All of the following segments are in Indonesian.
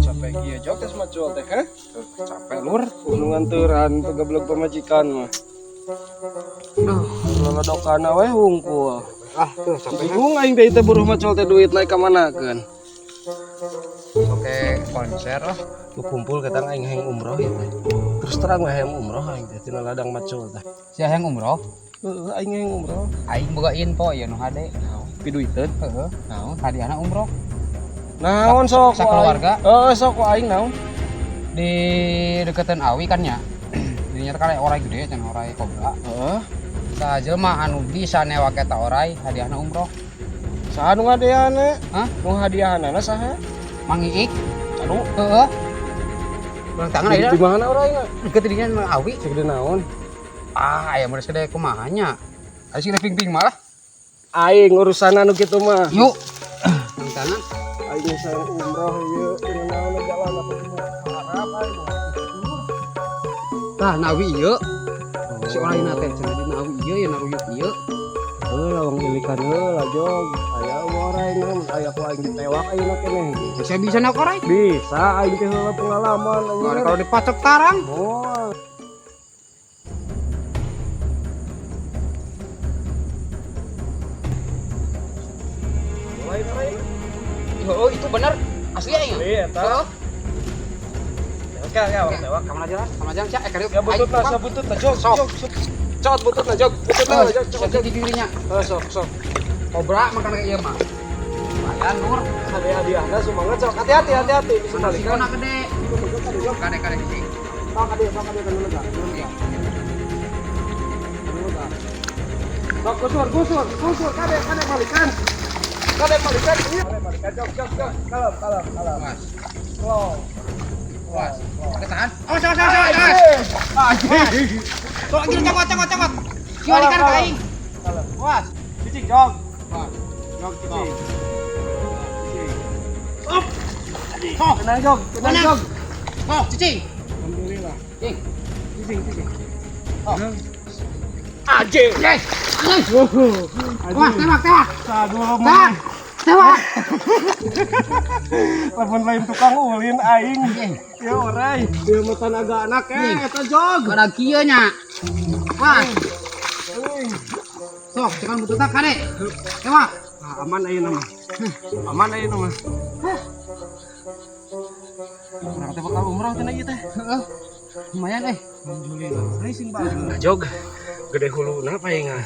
capek iya jog tes macul teh ha. Capek lur, gunung nganturan tuh gablok pemajikan mah. Lolodokana we hungkul. Ah, tuh capek. Bingung aing teh teh buruh macul teh duit naik ka manakeun. Oke, konser lah. Lu kumpul kita aing hayang umroh ya teh. Terus terang we hayang umroh aing teh tina ladang macul teh. Si hayang umroh. Heeh, aing hayang umroh. Aing boga info ya nu hade. Piduiteun. Heeh. Naon? Hadiahna umroh. Naon sok Sakeluarga? Heeh, sok ku aing naon? Di deketan Awi kan ya. Dirinya kali orai gede cenah orai kobra. Heeh. Sajelma anu bisa newa keta orai hadiahna umroh. Saha nu ngadeana? Hah? Nu hadiahanana saha? Mang Iik. Anu Heeh. Ulang tangan di aja. mana orangnya? Deket dirinya sama Awi. Segede naon? Ah, aya mah gede kumahanya. Aya sih ping-ping malah. Aing urusan anu kitu mah. Yuk. Ulang tangan. Aing sayang umroh ieu dengan naon jalan aku cuma harap aing. Tah nawi ieu. Si orang ini teh cenah di nawi ieu ya naruyuk ieu. Lawang ilikan heula jog. Aya orang naon aya ku aing ditewak ayeuna keneh. Bisa bisa nak orai. Bisa aing teh heula pengalaman anjir. Kalau dipacok tarang. Moal. Oh, itu benar. Asli ya. Iya eta. Oke, tewak. Kamu aja lah. Kamu aja sih. Kali Ya bututna, sabututna jog. Cot bututna jog. Bututna jog. Cok di dirinya. Sok. Kobra makan kayak ieu mah. Lumayan Nur. Hadiahna semangat sok. Hati-hati bisa balik. Sikona gede. Kade sih. Pak ade kan dulu enggak. Sok gusur kade balikan. Kade balikan. Jog. Kalem. Mas. Slow. Was. Pakai tangan. Awas. Sok lagi canggot. Kieu ikan kaing. Kalem. Was. Cicing jog. Was. Jog cicing. Up. Tenang jog. Oh, cicing. Alhamdulillah. Cing. Cicing. Oh. Aje. Yes. Wah, tembak. Saduh mah. Tembak. Lamun lain tukang ulin aing. Ya orai. Dia mah tanaga anak eta jog. Ada kieu nya. Wah. Sok, cekan bututna kade. Tembak. Aman ayeuna mah. Aman ayeuna mah. Urang teh bakal umroh cenah ieu teh. Heeh. Lumayan Alhamdulillah. Ai sing bagus. Jog. Gede huluna paingan.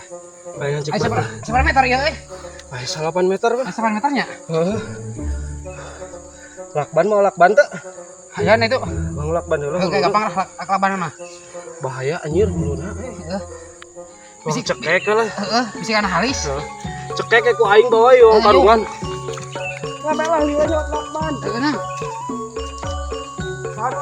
Paingan Ay, cepet. seberapa meter ya, Ai 8 meter mah. Seberapa meternya? Heeh. Lakban mau lakban teu? Hayana itu. Bang lakban heula. Oke, gampang lah laklaban mah. Bahaya anjir huluna. Heeh. Bisik cekek lah. Heeh, bisikan halis. Cekek ku aing bawa yo karungan. Ngabelah lieu lakban. Heeh nah. Sana